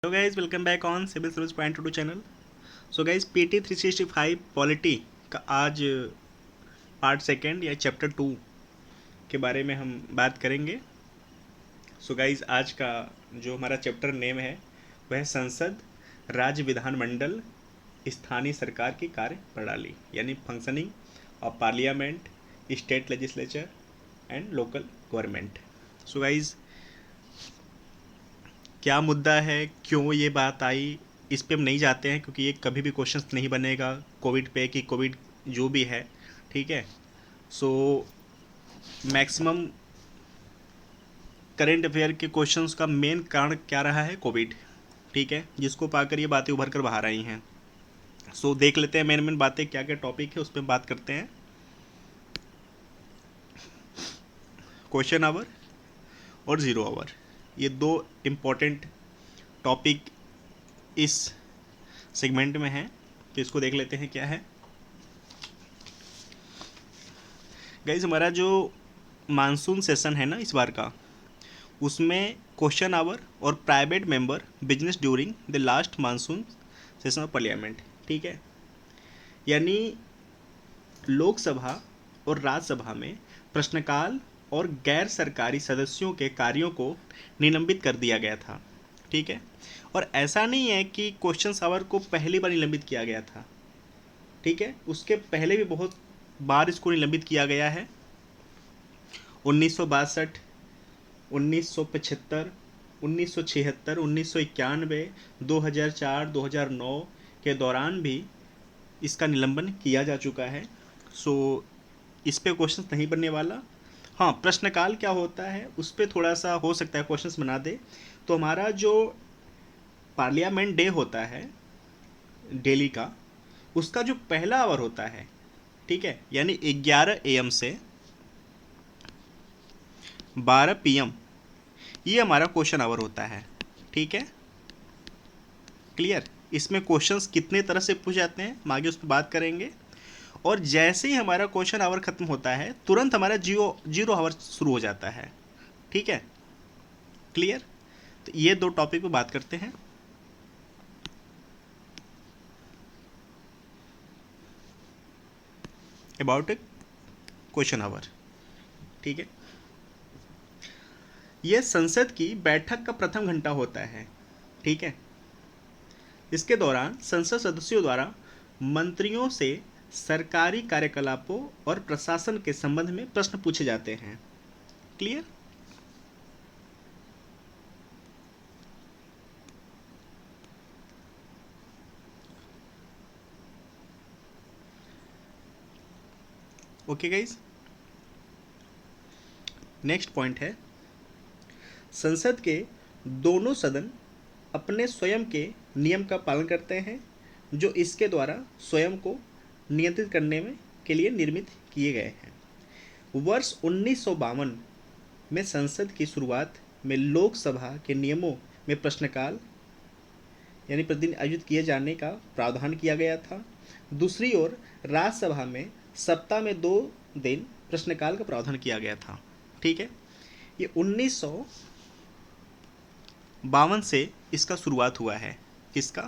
Hello guys, welcome back on civil service point to channel. So guys, PT 365 polity का आज part second या chapter 2 के बारे में हम बात करेंगे। सो गाइज, आज का जो हमारा चैप्टर नेम है वह है संसद, राज्य विधानमंडल, स्थानीय सरकार की कार्य प्रणाली, यानी functioning of parliament, state legislature and local government. So guys, क्या मुद्दा है, क्यों ये बात आई, इस पे हम नहीं जाते हैं क्योंकि ये कभी भी क्वेश्चन नहीं बनेगा कोविड पे कि कोविड जो भी है, ठीक है। सो मैक्सिमम करेंट अफेयर के क्वेश्चंस का मेन कारण क्या रहा है? कोविड, ठीक है, जिसको पाकर ये बातें उभर कर बाहर आई हैं। सो देख लेते हैं मेन मेन बातें, क्या क्या टॉपिक है उस पर बात करते हैं। क्वेश्चन आवर और ज़ीरो आवर, ये दो इम्पोर्टेंट टॉपिक इस सेगमेंट में हैं, तो इसको देख लेते हैं क्या है। गाइज, हमारा जो मानसून सेशन है ना इस बार का, उसमें क्वेश्चन आवर और private member business during the last monsoon session of parliament, ठीक है। यानी लोकसभा और राज्यसभा में प्रश्नकाल और गैर सरकारी सदस्यों के कार्यों को निलंबित कर दिया गया था, ठीक है। और ऐसा नहीं है कि क्वेश्चन आवर को पहली बार निलंबित किया गया था, ठीक है, उसके पहले भी बहुत बार इसको निलंबित किया गया है। 1962, 1975, 1976, 1991, 2004, 2009 के दौरान भी इसका निलंबन किया जा चुका है। सो इस पे क्वेश्चन नहीं बनने वाला। हाँ, प्रश्नकाल क्या होता है उस पर थोड़ा सा हो सकता है क्वेश्चन बना दे। तो हमारा जो पार्लियामेंट डे होता है दिल्ली का, उसका जो पहला आवर होता है, ठीक है, यानी 11 AM से 12 PM, ये हमारा क्वेश्चन आवर होता है, ठीक है। क्लियर? इसमें क्वेश्चंस कितने तरह से पूछ जाते हैं हम आगे उस पर बात करेंगे। और जैसे ही हमारा क्वेश्चन आवर खत्म होता है तुरंत हमारा जीरो आवर शुरू हो जाता है, ठीक है। क्लियर? तो ये दो टॉपिक पे बात करते हैं। अबाउट क्वेश्चन आवर, ठीक है। यह संसद की बैठक का प्रथम घंटा होता है, ठीक है। इसके दौरान संसद सदस्यों द्वारा मंत्रियों से सरकारी कार्यकलापों और प्रशासन के संबंध में प्रश्न पूछे जाते हैं। Clear? Okay guys, next point है, संसद के दोनों सदन अपने स्वयं के नियम का पालन करते हैं जो इसके द्वारा स्वयं को नियंत्रित करने में के लिए निर्मित किए गए हैं। वर्ष 1952 में संसद की शुरुआत में लोकसभा के नियमों में प्रश्नकाल यानी प्रतिदिन आयोजित किए जाने का प्रावधान किया गया था। दूसरी ओर राज्यसभा में सप्ताह में 2 दिन प्रश्नकाल का प्रावधान किया गया था, ठीक है। ये 1952 से इसका शुरुआत हुआ है, किसका?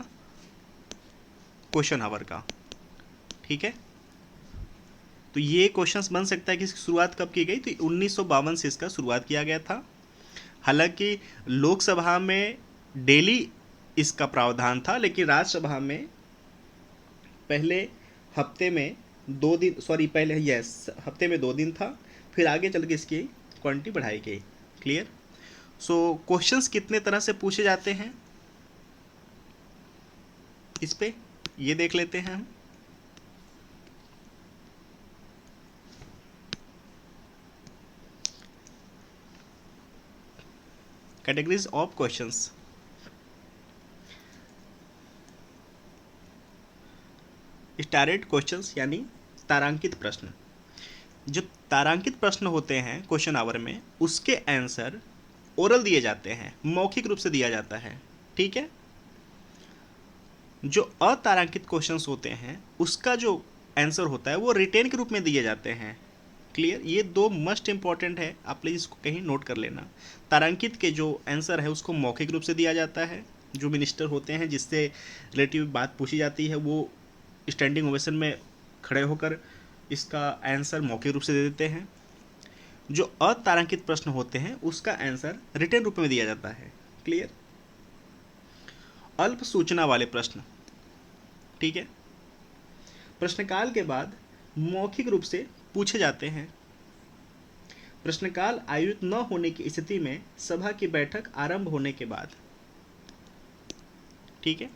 क्वेश्चन आवर का, ठीक है। तो ये क्वेश्चंस बन सकता है कि इसकी शुरुआत कब की गई, तो 1952 से इसका शुरुआत किया गया था। हालांकि लोकसभा में डेली इसका प्रावधान था, लेकिन राज्यसभा में पहले हफ्ते में 2 दिन, पहले हफ्ते में 2 दिन था, फिर आगे चल के इसकी क्वांटिटी बढ़ाई गई। क्लियर? सो क्वेश्चंस कितने तरह से पूछे जाते हैं इस पे ये देख लेते हैं हम। कैटेगरीज ऑफ क्वेश्चंस, स्टारेड क्वेश्चंस यानी तारांकित प्रश्न। जो तारांकित प्रश्न होते हैं क्वेश्चन आवर में, उसके आंसर ओरल दिए जाते हैं, मौखिक रूप से दिया जाता है, ठीक है। जो अतारांकित क्वेश्चंस होते हैं उसका जो आंसर होता है वो रिटेन के रूप में दिए जाते हैं। क्लियर? ये दो मस्ट इंपॉर्टेंट है, आप प्लीज इसको कहीं नोट कर लेना। तारांकित के जो आंसर है उसको मौखिक रूप से दिया जाता है, जो मिनिस्टर होते हैं जिससे रिलेटिव बात पूछी जाती है वो स्टैंडिंग ओवेशन में खड़े होकर इसका आंसर मौखिक रूप से दे देते हैं। जो अतारांकित प्रश्न होते हैं उसका आंसर रिटन रूप में दिया जाता है। क्लियर। अल्प सूचना वाले प्रश्न, ठीक है, प्रश्नकाल के बाद मौखिक रूप से पूछे जाते हैं। प्रश्नकाल आयोजित न होने की स्थिति में सभा की बैठक आरंभ होने के बाद, ठीक है।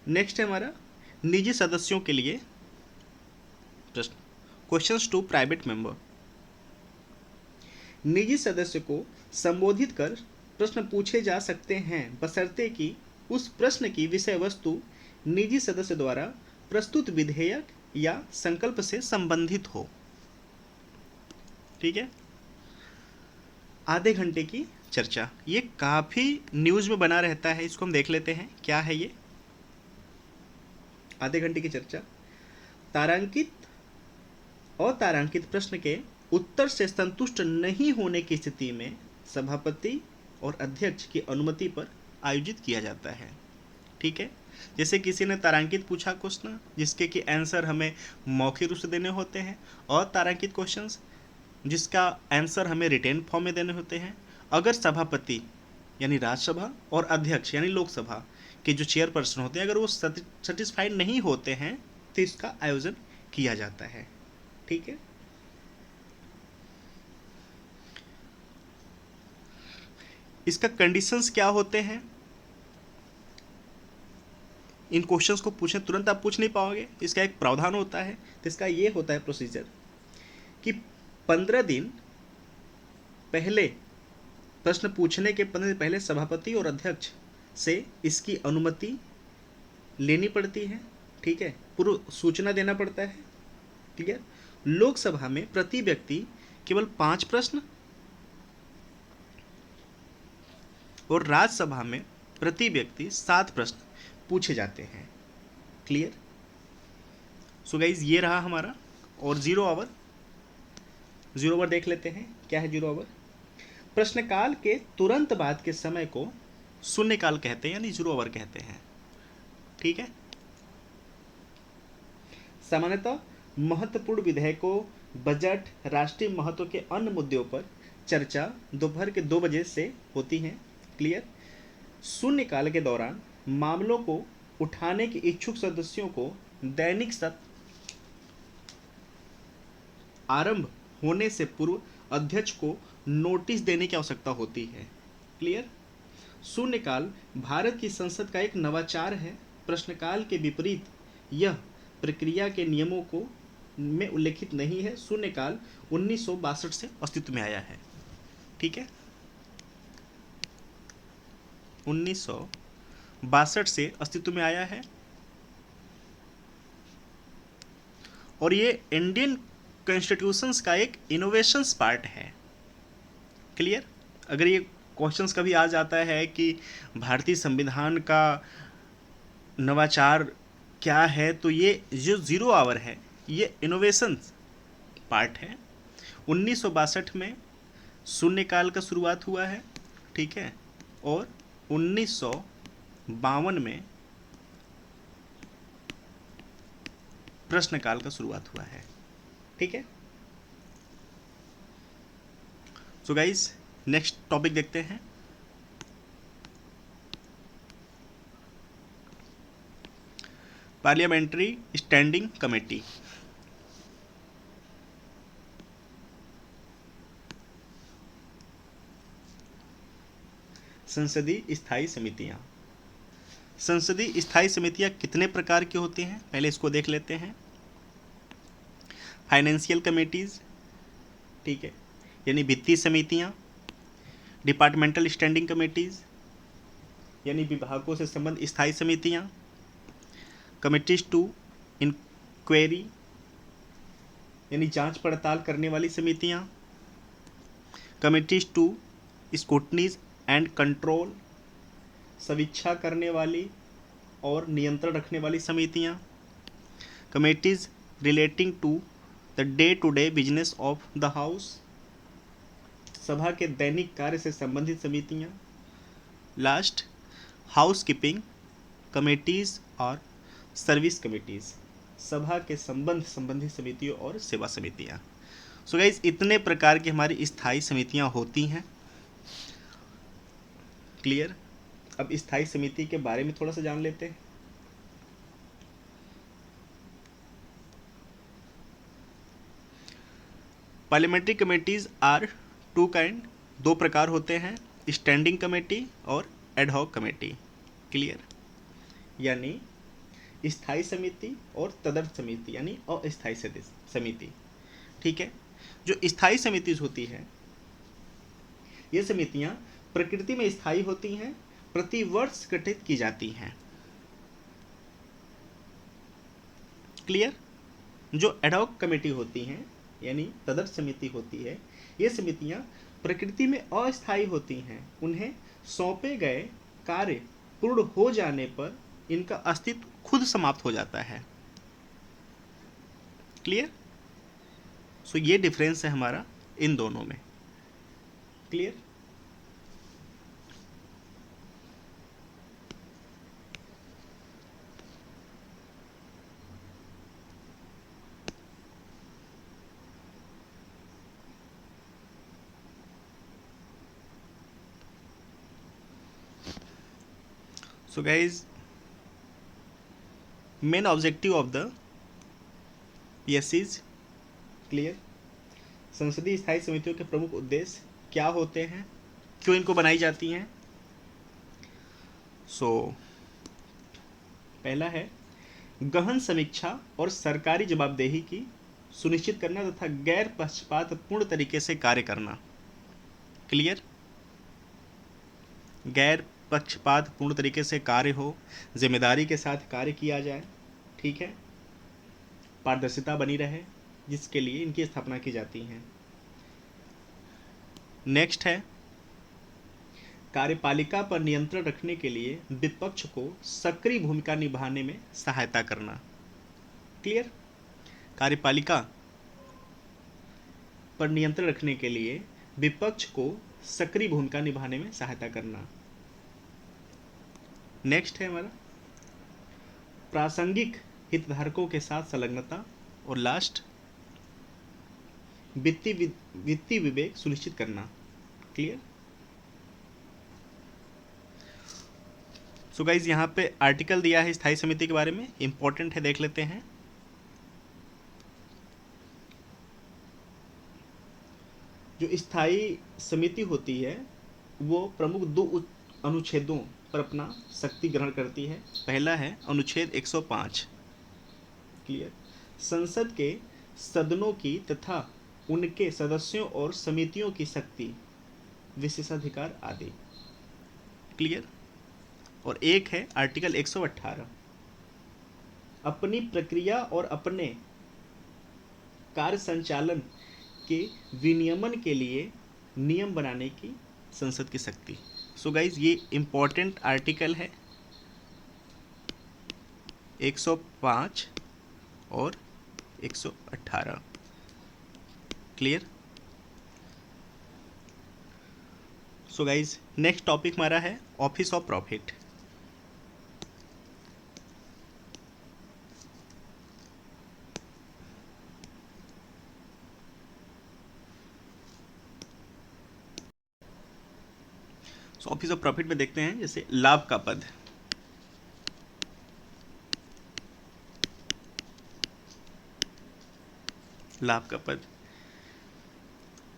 नेक्स्ट है हमारा निजी सदस्यों के लिए प्रश्न, क्वेश्चंस टू प्राइवेट मेंबर। निजी सदस्य को संबोधित कर प्रश्न पूछे जा सकते हैं बशर्ते कि उस प्रश्न की विषय वस्तु निजी सदस्य द्वारा प्रस्तुत विधेयक या संकल्प से संबंधित हो, ठीक है। आधे घंटे की चर्चा, ये काफी न्यूज में बना रहता है, इसको हम देख लेते हैं क्या है ये। आधे घंटे की चर्चा, तारांकित अतारांकित प्रश्न के उत्तर से संतुष्ट नहीं होने की स्थिति में सभापति और अध्यक्ष की अनुमति पर आयोजित किया जाता है, ठीक है। जैसे किसी ने तारांकित पूछा क्वेश्चन जिसके कि आंसर हमें मौखिक रूप से देने होते हैं, और तारांकित क्वेश्चंस जिसका आंसर हमें रिटेन फॉर्म में देने होते हैं। अगर सभापति यानी राज्यसभा और अध्यक्ष यानी लोकसभा के जो चेयरपर्सन होते हैं अगर वो सेटिस्फाइड नहीं होते हैं तो इसका आयोजन किया जाता है, ठीक है। इसका कंडीशंस क्या होते हैं, इन क्वेश्चंस को पूछने तुरंत आप पूछ नहीं पाओगे, इसका एक प्रावधान होता है। तो इसका ये होता है प्रोसीजर कि 15 दिन पहले, प्रश्न पूछने के 15 दिन पहले सभापति और अध्यक्ष से इसकी अनुमति लेनी पड़ती है, ठीक है, पूर्व सूचना देना पड़ता है। क्लियर। लोकसभा में प्रति व्यक्ति केवल 5 प्रश्न और राज्यसभा में प्रति व्यक्ति 7 प्रश्न पूछे जाते हैं। क्लियर। सो गाइज ये रहा हमारा। और 0 आवर देख लेते हैं क्या है 0 आवर। प्रश्नकाल के तुरंत बाद के समय को शून्यकाल कहते हैं यानी 0 आवर कहते हैं, ठीक है। सामान्यतः महत्वपूर्ण विधेयकों, बजट, राष्ट्रीय महत्व के अन्य मुद्दों पर चर्चा दोपहर के 2 बजे से होती है। क्लियर। शून्यकाल के दौरान मामलों को उठाने के इच्छुक सदस्यों को दैनिक सत्र आरंभ होने से पूर्व अध्यक्ष को नोटिस देने की आवश्यकता होती है। क्लियर। शून्यकाल भारत की संसद का एक नवाचार है। प्रश्नकाल के विपरीत यह प्रक्रिया के नियमों को में उल्लेखित नहीं है। शून्यकाल 1962 से अस्तित्व में आया है, ठीक है। 1962 से अस्तित्व में आया है और ये इंडियन कॉन्स्टिट्यूशंस का एक इनोवेशंस पार्ट है। क्लियर। अगर ये क्वेश्चंस कभी आ जाता है कि भारतीय संविधान का नवाचार क्या है तो ये जो 0 आवर है ये इनोवेशंस पार्ट है। 1962 में शून्यकाल का शुरुआत हुआ है, ठीक है, और 1952 में प्रश्नकाल का शुरुआत हुआ है, ठीक है। सो गाइस नेक्स्ट टॉपिक देखते हैं। Parliamentary standing committee. संसदीय स्थायी समितियां। संसदीय स्थायी समितियां कितने प्रकार की होती हैं पहले इसको देख लेते हैं। फाइनेंशियल कमेटीज, ठीक है, यानी वित्तीय समितियां। डिपार्टमेंटल स्टैंडिंग कमेटीज यानी विभागों से संबंधित स्थायी समितियां। कमिटीज टू इंक्वायरी यानी जांच पड़ताल करने वाली समितियां। Committees to scrutinise and control समीक्षा करने वाली और नियंत्रण रखने वाली समितियां। Committees relating to the day to day business of the house सभा के दैनिक कार्य से संबंधित समितियां। लास्ट, हाउस कीपिंग कमेटीज और सर्विस कमेटीज, सभा के संबंधी समितियों और सेवा समितियां। सो गाइस, इतने प्रकार की हमारी स्थायी समितियां होती हैं। क्लियर। अब स्थायी समिति के बारे में थोड़ा सा जान लेते हैं। Parliamentary committees are two kind, दो प्रकार होते हैं, स्टैंडिंग कमेटी और एड हॉक कमेटी। क्लियर। यानी स्थायी समिति और तदर्थ समिति यानी अस्थायी समिति। ठीक है। जो स्थायी समिति होती है, ये समितियां प्रकृति में स्थायी होती हैं, प्रति वर्ष गठित की जाती हैं। क्लियर। जो एडहॉक कमेटी होती हैं यानी तदर्थ समिति होती है, ये समितियां प्रकृति में अस्थायी होती हैं। उन्हें सौंपे गए कार्य पूर्ण हो जाने पर इनका अस्तित्व खुद समाप्त हो जाता है। क्लियर। सो ये डिफरेंस है हमारा इन दोनों में। Clear. So guys, main objective of the पीएससीज। क्लियर। संसदीय स्थायी समितियों के प्रमुख उद्देश्य क्या होते हैं, क्यों इनको बनाई जाती हैं। पहला है गहन समीक्षा और सरकारी जवाबदेही की सुनिश्चित करना तथा गैर पक्षपात पूर्ण तरीके से कार्य करना। क्लियर। गैर पक्षपात पूर्ण तरीके से कार्य हो, जिम्मेदारी के साथ कार्य किया जाए। ठीक है। पारदर्शिता बनी रहे, जिसके लिए इनकी स्थापना की जाती है। नेक्स्ट है कार्यपालिका पर नियंत्रण रखने के लिए विपक्ष को सक्रिय भूमिका निभाने में सहायता करना। क्लियर। कार्यपालिका पर नियंत्रण रखने के लिए विपक्ष को सक्रिय भूमिका निभाने में सहायता करना। नेक्स्ट है हमारा प्रासंगिक हितधारकों के साथ संलग्नता। और लास्ट, वित्तीय विवेक सुनिश्चित करना। क्लियर। सो गाइज, यहाँ पे आर्टिकल दिया है स्थायी समिति के बारे में, इंपॉर्टेंट है, देख लेते हैं। जो स्थायी समिति होती है वो प्रमुख दो अनुच्छेदों पर अपना शक्ति ग्रहण करती है। पहला है अनुच्छेद 105। क्लियर। संसद के सदनों की तथा उनके सदस्यों और समितियों की शक्ति, विशेषाधिकार आदि। क्लियर। और एक है आर्टिकल 118, अपनी प्रक्रिया और अपने कार्य संचालन के विनियमन के लिए नियम बनाने की संसद की शक्ति। सो गाइज, ये इंपॉर्टेंट आर्टिकल है 105 और 118। Clear. So guys, next topic हमारा है office of profit. Office of profit में देखते हैं जैसे लाभ का पद। लाभ का पद,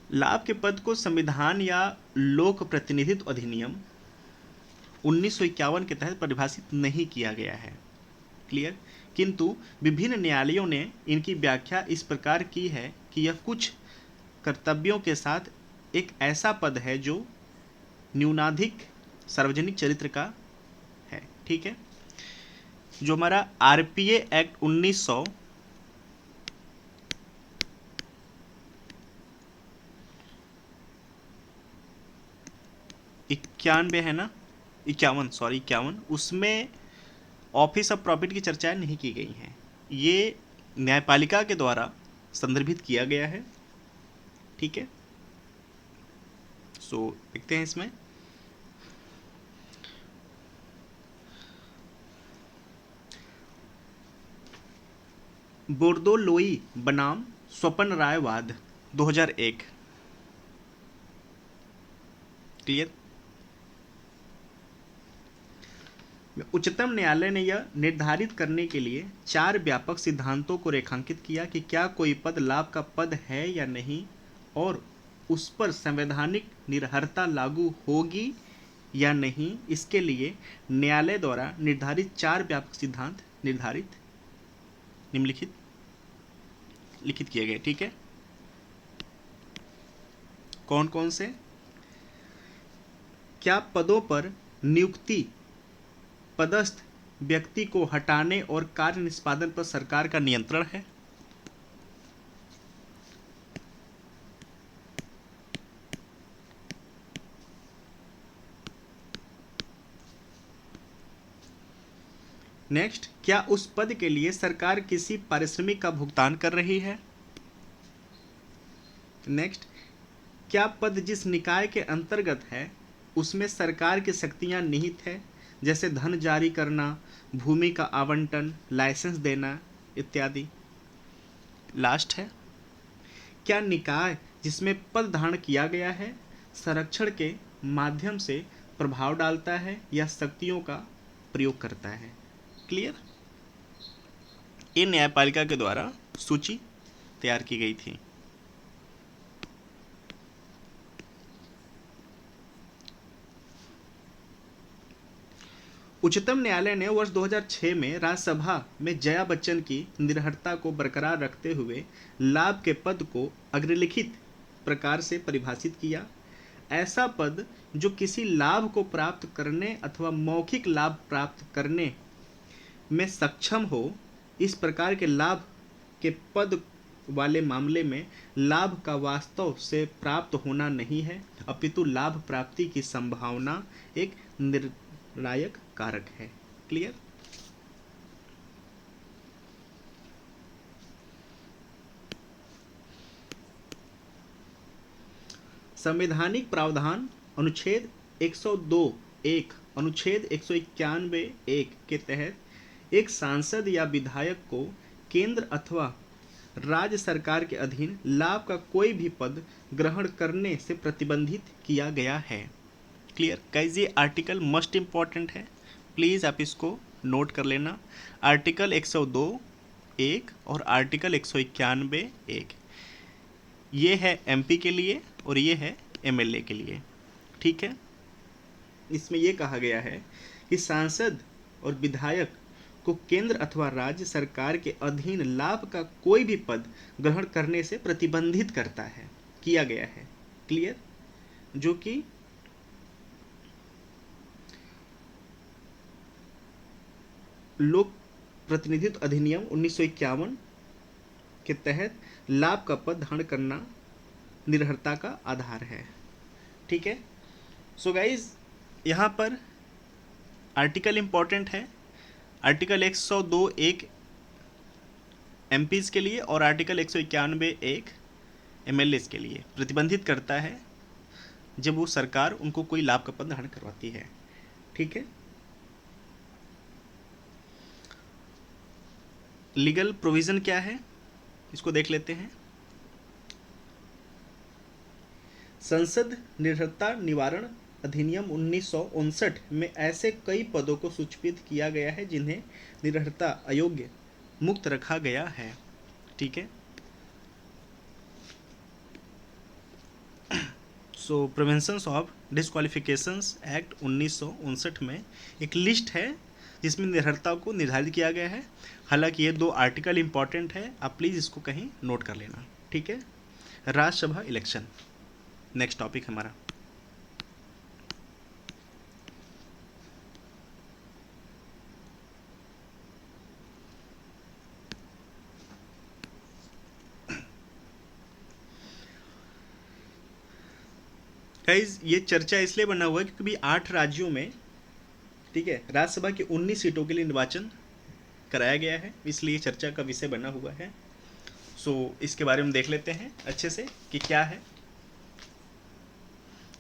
लाभ के पद को संविधान या लोक प्रतिनिधित्व अधिनियम 1951 के तहत परिभाषित नहीं किया गया है। क्लियर। किंतु विभिन्न न्यायालयों ने इनकी व्याख्या इस प्रकार की है कि यह कुछ कर्तव्यों के साथ एक ऐसा पद है जो न्यूनाधिक सार्वजनिक चरित्र का है। ठीक है। जो हमारा आरपीए एक्ट 1991 है ना, 51, उसमें ऑफिस ऑफ प्रॉफिट की चर्चाएं नहीं की गई हैं। ये न्यायपालिका के द्वारा संदर्भित किया गया है। ठीक है। सो देखते हैं इसमें बोर्दोलोई बनाम स्वपन राय वाद 2001। क्लियर। उच्चतम न्यायालय ने यह निर्धारित करने के लिए 4 व्यापक सिद्धांतों को रेखांकित किया कि क्या कोई पद लाभ का पद है या नहीं, और उस पर संवैधानिक निर्भरता लागू होगी या नहीं। इसके लिए न्यायालय द्वारा निर्धारित 4 व्यापक सिद्धांत निम्नलिखित लिखित किए गए। ठीक है, कौन कौन से? क्या पदों पर नियुक्ति पदस्थ व्यक्ति को हटाने और कार्य निष्पादन पर सरकार का नियंत्रण है? नेक्स्ट, क्या उस पद के लिए सरकार किसी पारिश्रमिक का भुगतान कर रही है? नेक्स्ट, क्या पद जिस निकाय के अंतर्गत है उसमें सरकार की शक्तियां निहित है, जैसे धन जारी करना, भूमि का आवंटन, लाइसेंस देना इत्यादि। लास्ट है, क्या निकाय जिसमें पद धारण किया गया है संरक्षण के माध्यम से प्रभाव डालता है या शक्तियों का प्रयोग करता है? क्लियर। ये न्यायपालिका के द्वारा सूची तैयार की गई थी। उच्चतम न्यायालय ने वर्ष 2006 में राज्यसभा में जया बच्चन की निर्भरता को बरकरार रखते हुए लाभ के पद को अग्रलिखित प्रकार से परिभाषित किया। ऐसा पद जो किसी लाभ को प्राप्त करने अथवा मौखिक लाभ प्राप्त करने में सक्षम हो। इस प्रकार के लाभ के पद वाले मामले में लाभ का वास्तव से प्राप्त होना नहीं है, अपितु लाभ प्राप्ति की संभावना एक निर्णायक कारक है। क्लियर। संवैधानिक प्रावधान अनुच्छेद 102(1), अनुच्छेद 191(1) के तहत एक सांसद या विधायक को केंद्र अथवा राज्य सरकार के अधीन लाभ का कोई भी पद ग्रहण करने से प्रतिबंधित किया गया है। क्लियर। गाइस, ये आर्टिकल मस्ट इम्पॉर्टेंट है, प्लीज़ आप इसको नोट कर लेना। आर्टिकल 102(1) और आर्टिकल 191(1), ये है एमपी के लिए और ये है एमएलए के लिए। ठीक है, इसमें ये कहा गया है कि सांसद और विधायक को केंद्र अथवा राज्य सरकार के अधीन लाभ का कोई भी पद ग्रहण करने से प्रतिबंधित करता है, किया गया है। क्लियर। जो कि लोक प्रतिनिधित्व अधिनियम 1951 के तहत लाभ का पद धारण करना निर्भरता का आधार है। ठीक है। सो गाइज, यहाँ पर आर्टिकल इंपॉर्टेंट है। आर्टिकल 102(1) एमपीज के लिए और आर्टिकल 191(1) एमएलएस के लिए प्रतिबंधित करता है जब वो सरकार उनको कोई लाभ का पद धारण करवाती है। ठीक है। लीगल प्रोविज़न क्या है, इसको देख लेते हैं। संसद निर्भरता निवारण अधिनियम 1959 में ऐसे कई पदों को सूचित किया गया है जिन्हें निर्भरता अयोग्य मुक्त रखा गया है। ठीक है। सो प्रिवेंशन ऑफ डिस्क्वालिफिकेशंस एक्ट 1959 में एक लिस्ट है जिसमें निर्भरता को निर्धारित किया गया है। हालांकि ये 2 आर्टिकल इंपॉर्टेंट है, आप प्लीज़ इसको कहीं नोट कर लेना। ठीक है। राज्यसभा इलेक्शन नेक्स्ट टॉपिक हमारा। गाइस, ये चर्चा इसलिए बना हुआ है क्योंकि 8 राज्यों में, ठीक है, राज्यसभा की 19 सीटों के लिए निर्वाचन कराया गया है, इसलिए चर्चा का विषय बना हुआ है। सो इसके बारे में देख लेते हैं अच्छे से कि क्या है।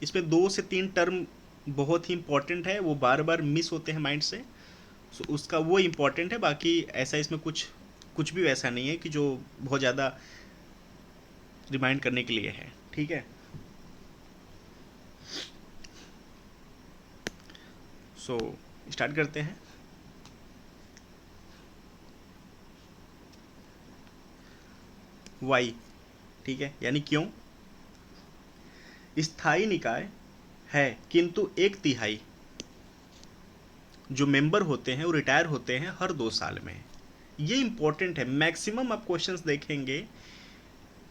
इसमें 2 से 3 टर्म बहुत ही इंपॉर्टेंट है, वो बार बार मिस होते हैं माइंड से। सो उसका वो इम्पॉर्टेंट है, बाकी ऐसा इसमें कुछ कुछ भी वैसा नहीं है कि जो बहुत ज़्यादा रिमाइंड करने के लिए है, ठीक है। सो स्टार्ट करते हैं। वाई, ठीक है, यानी क्यों। स्थायी निकाय है किंतु 1/3 जो मेंबर होते हैं वो रिटायर होते हैं हर 2 साल में। ये इंपॉर्टेंट है। मैक्सिमम आप क्वेश्चंस देखेंगे,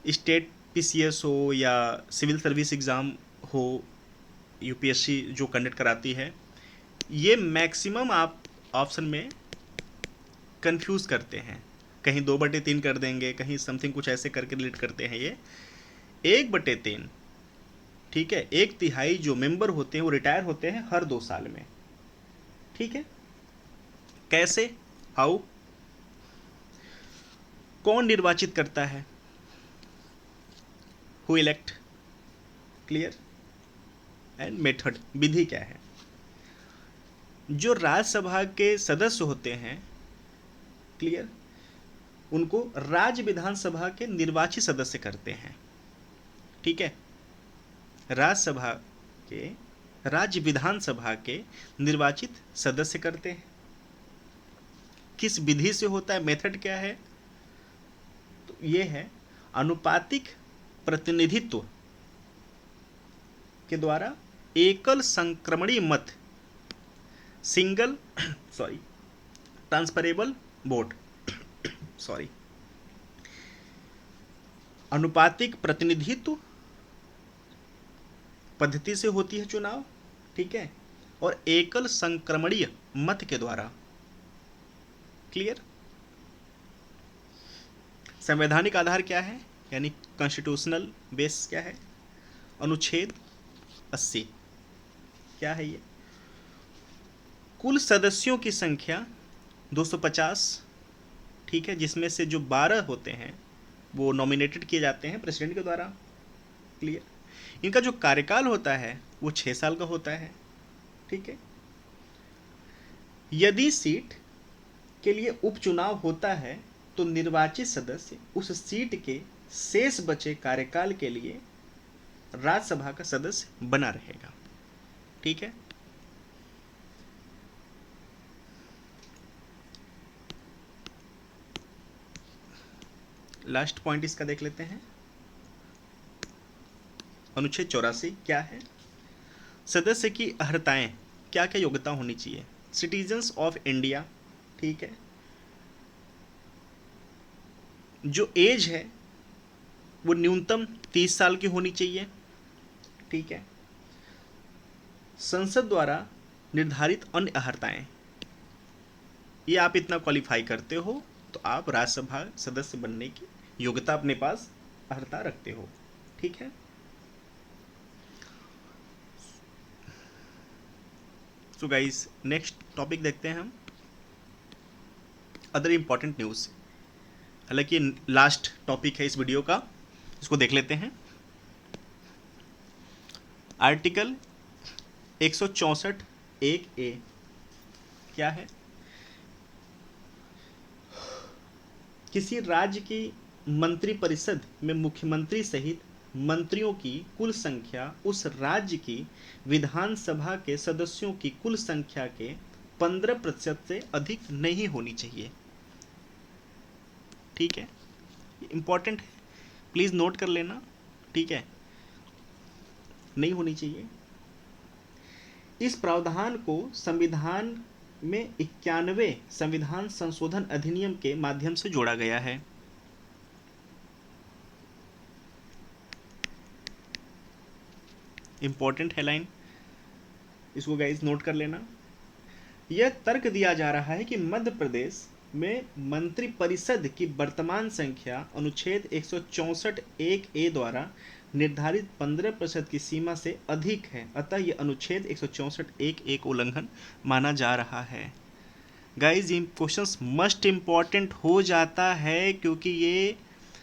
स्टेट पीसीएस हो या सिविल सर्विस एग्ज़ाम हो, यूपीएससी जो कंडक्ट कराती है, ये मैक्सिमम आप ऑप्शन में कंफ्यूज करते हैं। कहीं 2/3 कर देंगे, कहीं समथिंग कुछ ऐसे करके रिलेट करते हैं। ये 1/3, ठीक है, 1/3 जो मेंबर होते हैं वो रिटायर होते हैं हर 2 साल में, ठीक है। कैसे, हाउ, कौन निर्वाचित करता है, who elect, clear, and method, विधि क्या है। जो राज्यसभा के सदस्य होते हैं, क्लियर, उनको राज्य विधानसभा के निर्वाचित सदस्य करते हैं, ठीक है। राज्यसभा के, राज्य विधानसभा के निर्वाचित सदस्य करते हैं। किस विधि से होता है, मेथड क्या है, तो ये है अनुपातिक प्रतिनिधित्व के द्वारा एकल संक्रमणीय मत, सिंगल ट्रांसफरेबल वोट, अनुपातिक प्रतिनिधित्व पद्धति से होती है चुनाव, ठीक है, और एकल संक्रमणीय मत के द्वारा, क्लियर। संवैधानिक आधार क्या है, यानी कॉन्स्टिट्यूशनल बेस क्या है, अनुच्छेद 80, क्या है ये, कुल सदस्यों की संख्या 250, ठीक है, जिसमें से जो 12 होते हैं वो नॉमिनेटेड किए जाते हैं प्रेसिडेंट के द्वारा, क्लियर। इनका जो कार्यकाल होता है वो 6 साल का होता है, ठीक है। यदि सीट के लिए उपचुनाव होता है तो निर्वाचित सदस्य उस सीट के शेष बचे कार्यकाल के लिए राज्यसभा का सदस्य बना रहेगा, ठीक है। लास्ट पॉइंट इसका देख लेते हैं। अनुच्छेद 84 क्या है, सदस्य की अर्हताएं, क्या क्या योग्यता होनी चाहिए, सिटीजन्स ऑफ इंडिया, ठीक है। जो एज है वो न्यूनतम 30 साल की होनी चाहिए, ठीक है। संसद द्वारा निर्धारित अन्य अर्हताएं, ये आप इतना क्वालिफाई करते हो तो आप राज्यसभा सदस्य बनने की योग्यता अपने पास अर्हता रखते हो, ठीक है। सो गाइस, नेक्स्ट टॉपिक देखते हैं हम, अदर इंपॉर्टेंट न्यूज़। हालांकि लास्ट टॉपिक है इस वीडियो का, इसको देख लेते हैं। आर्टिकल 164(1)(a) क्या है, किसी राज्य की मंत्रिपरिषद में मुख्यमंत्री सहित मंत्रियों की कुल संख्या उस राज्य की विधानसभा के सदस्यों की कुल संख्या के 15% से अधिक नहीं होनी चाहिए, ठीक है। इंपॉर्टेंट है, प्लीज नोट कर लेना, ठीक है, नहीं होनी चाहिए। इस प्रावधान को संविधान में 91वें संविधान संशोधन अधिनियम के माध्यम से जोड़ा गया है। इंपॉर्टेंट है लाइन, इसको गाइस नोट कर लेना। यह तर्क दिया जा रहा है कि मध्य प्रदेश में मंत्रिपरिषद की वर्तमान संख्या अनुच्छेद 164(1)(a) द्वारा निर्धारित 15% की सीमा से अधिक है, अतः यह अनुच्छेद 164(1)(a) को उल्लंघन माना जा रहा है। गाइज, ये क्वेश्चंस मस्ट इम्पॉर्टेंट हो जाता है क्योंकि ये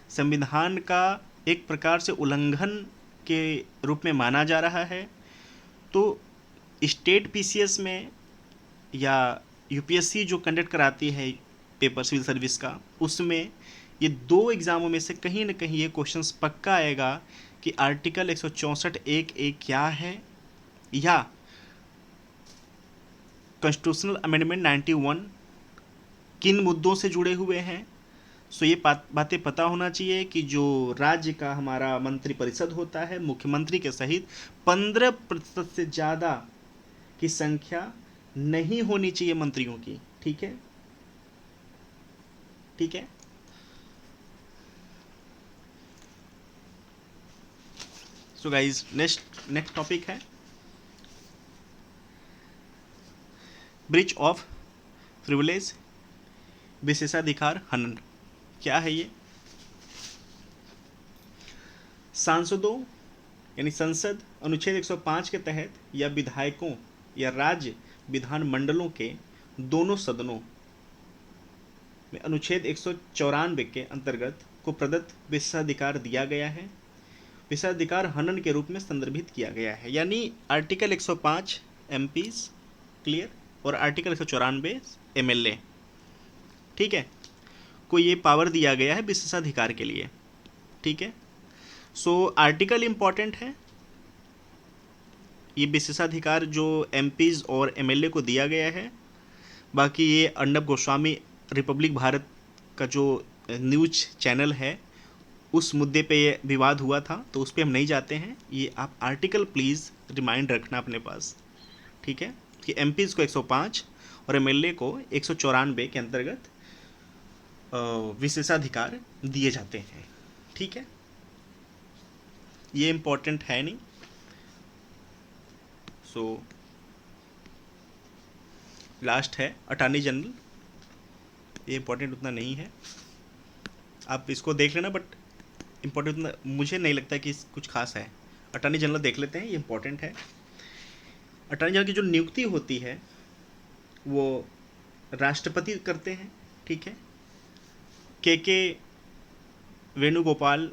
संविधान का एक प्रकार से उल्लंघन के रूप में माना जा रहा है। तो स्टेट पीसीएस में या यूपीएससी जो कंडक्ट कराती है पेपर सिविल सर्विस का, उसमें ये 2 एग्जामों में से कहीं ना कहीं ये क्वेश्चंस पक्का आएगा कि आर्टिकल 164(1)(a) क्या है, या कॉन्स्टिट्यूशनल अमेंडमेंट 91 किन मुद्दों से जुड़े हुए हैं। सो ये बातें पता होना चाहिए कि जो राज्य का हमारा मंत्रिपरिषद होता है मुख्यमंत्री के सहित 15% से ज़्यादा की संख्या नहीं होनी चाहिए मंत्रियों की। ठीक है, ठीक है। सो गाइज नेक्स्ट टॉपिक है ब्रीच ऑफ प्रिविलेज, विशेषाधिकार हनन। क्या है ये? सांसदों यानी संसद अनुच्छेद 105 के तहत या विधायकों या राज्य विधान मंडलों के दोनों सदनों में अनुच्छेद 194 के अंतर्गत को प्रदत्त विशेषाधिकार दिया गया है, विशेषाधिकार हनन के रूप में संदर्भित किया गया है। यानी आर्टिकल 105 एमपीज क्लियर और आर्टिकल 194 एमएलए, ठीक है, को ये पावर दिया गया है विशेषाधिकार के लिए। ठीक है, सो आर्टिकल इम्पॉर्टेंट है, ये विशेषाधिकार जो एमपीज और एमएलए को दिया गया है। बाकी ये अर्णब गोस्वामी रिपब्लिक भारत का जो न्यूज चैनल है उस मुद्दे पे ये विवाद हुआ था, तो उस पर हम नहीं जाते हैं। ये आप आर्टिकल प्लीज़ रिमाइंड रखना अपने पास, ठीक है, कि एमपीज को 105 और एमएलए को 194 के अंतर्गत विशेषाधिकार दिए जाते हैं। ठीक है, ये इम्पोर्टेंट है नहीं। सो लास्ट है अटॉर्नी जनरल, ये इम्पोर्टेंट उतना नहीं है, आप इसको देख लेना, बट इम्पोर्टेंट उतना मुझे नहीं लगता कि कुछ खास है। अटॉर्नी जनरल देख लेते हैं, ये इम्पोर्टेंट है। अटॉर्नी जनरल की जो नियुक्ति होती है वो राष्ट्रपति करते हैं। ठीक है, के वेणुगोपाल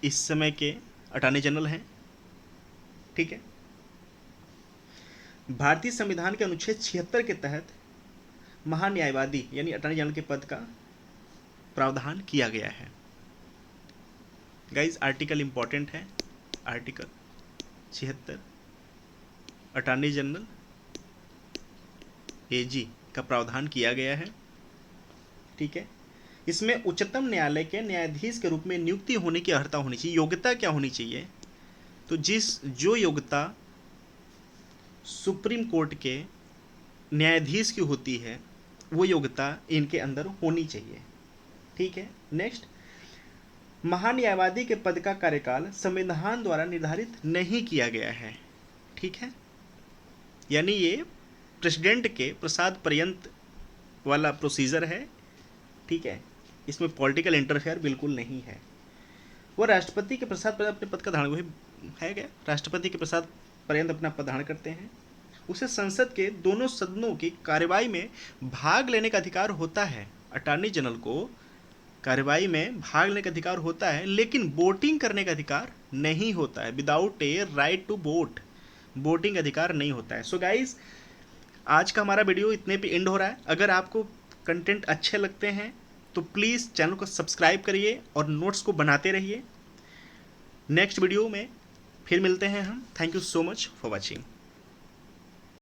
इस समय के अटॉर्नी जनरल हैं। ठीक है, भारतीय संविधान के अनुच्छेद 76 के तहत महान्यायवादी यानी अटॉर्नी जनरल के पद का प्रावधान किया गया है। गाइज आर्टिकल इंपॉर्टेंट है, आर्टिकल 76 अटॉर्नी जनरल एजी का प्रावधान किया गया है। ठीक है, इसमें उच्चतम न्यायालय के न्यायाधीश के रूप में नियुक्ति होने की अर्हता होनी चाहिए। योग्यता क्या होनी चाहिए? तो जो योग्यता सुप्रीम कोर्ट के न्यायाधीश की होती है वो योग्यता इनके अंदर होनी चाहिए। ठीक है, नेक्स्ट, महान्यायवादी के पद का कार्यकाल संविधान द्वारा निर्धारित नहीं किया गया है। ठीक है, यानी ये प्रेसिडेंट के प्रसाद पर्यंत वाला प्रोसीजर है। ठीक है, इसमें पॉलिटिकल इंटरफेयर बिल्कुल नहीं है। वो राष्ट्रपति के प्रसाद पर अपने पद का धारण है क्या, राष्ट्रपति के प्रसाद पर्यंत अपना पद धारण करते हैं। उसे संसद के दोनों सदनों की कार्यवाही में भाग लेने का अधिकार होता है। अटॉर्नी जनरल को कार्यवाही में भाग लेने का अधिकार होता है, लेकिन वोटिंग करने का अधिकार नहीं होता है। Without a right to vote, voting अधिकार नहीं होता है। सो गाइज आज का हमारा वीडियो इतने पे एंड हो रहा है। अगर आपको कंटेंट अच्छे लगते हैं तो प्लीज़ चैनल को सब्सक्राइब करिए और नोट्स को बनाते रहिए। नेक्स्ट वीडियो में फिर मिलते हैं हम। Thank you so much for watching.